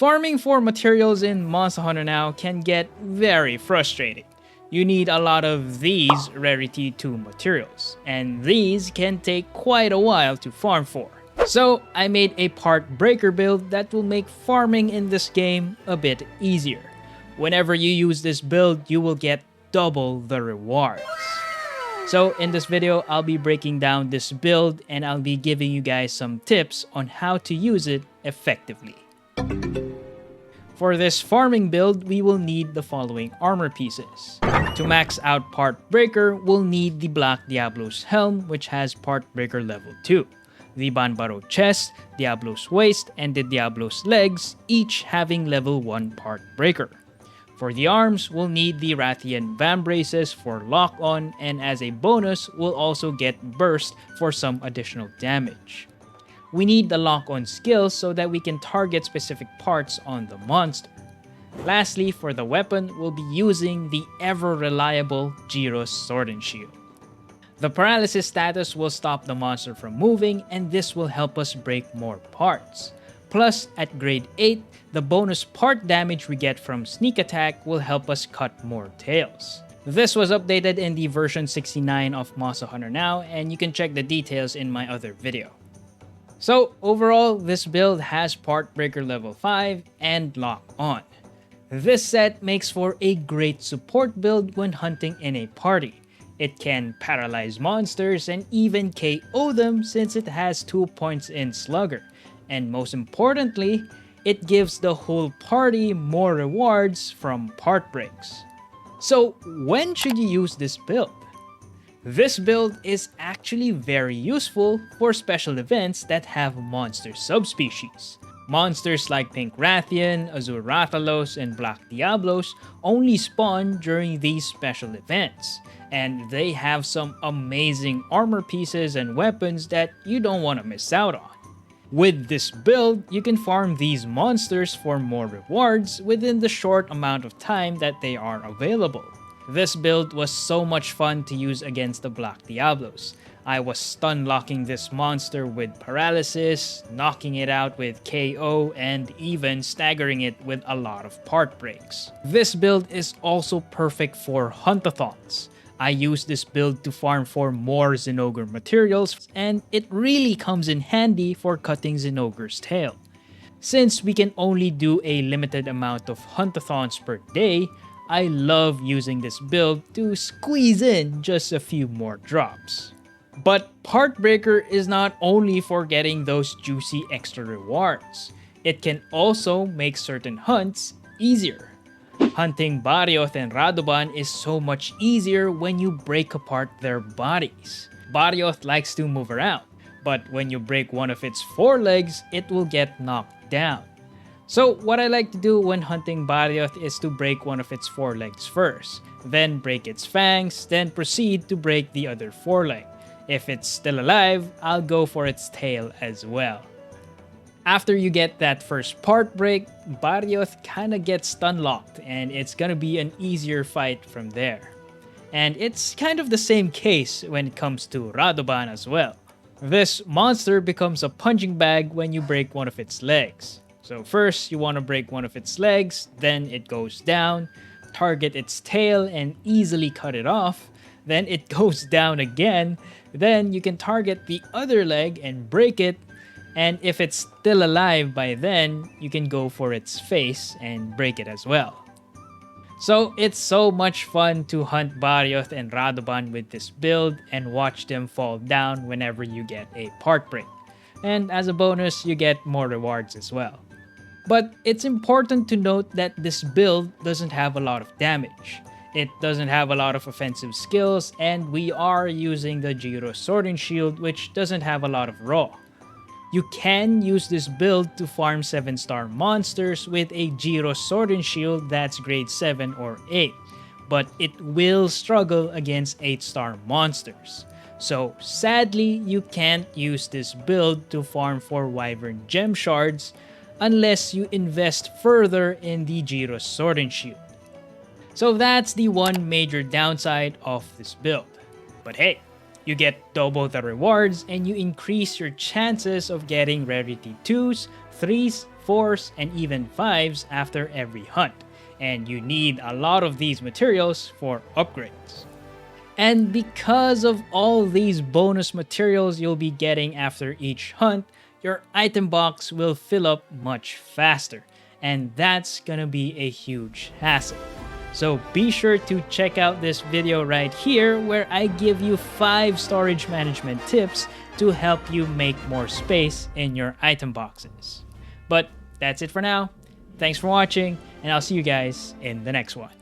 Farming for materials in Monster Hunter now can get very frustrating. You need a lot of these Rarity 2 materials, and these can take quite a while to farm for. So I made a Partbreaker build that will make farming in this game a bit easier. Whenever you use this build, you will get double the rewards. So in this video, I'll be breaking down this build and I'll be giving you guys some tips on how to use it effectively. For this farming build, we will need the following armor pieces. To max out Partbreaker, we'll need the Black Diablo's helm, which has Partbreaker level 2. The Banbaro chest, Diablo's waist, and the Diablo's legs, each having level 1 Partbreaker. For the arms, we'll need the Rathian Vambraces for lock-on, and as a bonus, we'll also get burst for some additional damage. We need the lock-on skills so that we can target specific parts on the monster. Lastly, for the weapon, we'll be using the ever-reliable Gyro's Sword and Shield. The paralysis status will stop the monster from moving, and this will help us break more parts. Plus, at grade 8, the bonus part damage we get from sneak attack will help us cut more tails. This was updated in the version 69 of Monster Hunter Now, and you can check the details in my other video. So overall, this build has Partbreaker level 5 and Lock On. This set makes for a great support build when hunting in a party. It can paralyze monsters and even KO them since it has 2 points in Slugger. And most importantly, it gives the whole party more rewards from part breaks. So when should you use this build? This build is actually very useful for special events that have monster subspecies. Monsters like Pink Rathian, Azure Rathalos, and Black Diablos only spawn during these special events, and they have some amazing armor pieces and weapons that you don't want to miss out on. With this build, you can farm these monsters for more rewards within the short amount of time that they are available. This build was so much fun to use against the Black Diablos. I was stun locking this monster with paralysis, knocking it out with KO, and even staggering it with a lot of part breaks. This build is also perfect for Hunt-a-thons. I use this build to farm for more Zinogre materials, and it really comes in handy for cutting Zinogre's tail. Since we can only do a limited amount of Hunt-a-thons per day, I love using this build to squeeze in just a few more drops. But Partbreaker is not only for getting those juicy extra rewards. It can also make certain hunts easier. Hunting Barioth and Radoban is so much easier when you break apart their bodies. Barioth likes to move around, but when you break one of its forelegs, it will get knocked down. So what I like to do when hunting Barioth is to break one of its forelegs first, then break its fangs, then proceed to break the other foreleg. If it's still alive, I'll go for its tail as well. After you get that first part break, Barioth kinda gets stun locked and it's gonna be an easier fight from there. And it's kind of the same case when it comes to Radoban as well. This monster becomes a punching bag when you break one of its legs. So first, you want to break one of its legs, then it goes down, target its tail and easily cut it off, then it goes down again, then you can target the other leg and break it, and if it's still alive by then, you can go for its face and break it as well. So it's so much fun to hunt Barioth and Radoban with this build and watch them fall down whenever you get a part break. And as a bonus, you get more rewards as well. But it's important to note that this build doesn't have a lot of damage. It doesn't have a lot of offensive skills, and we are using the Gyro's Sword and Shield, which doesn't have a lot of raw. You can use this build to farm 7-star monsters with a Gyro's Sword and Shield that's grade 7 or 8, but it will struggle against 8-star monsters. So sadly, you can't use this build to farm for Wyvern Gem Shards unless you invest further in the Gyro's Sword and Shield. So that's the one major downside of this build. But hey, you get double the rewards and you increase your chances of getting rarity 2s, 3s, 4s and even 5s after every hunt, and you need a lot of these materials for upgrades. And because of all these bonus materials you'll be getting after each hunt, your item box will fill up much faster, and that's gonna be a huge hassle. So be sure to check out this video right here where I give you 5 storage management tips to help you make more space in your item boxes. But that's it for now. Thanks for watching, and I'll see you guys in the next one.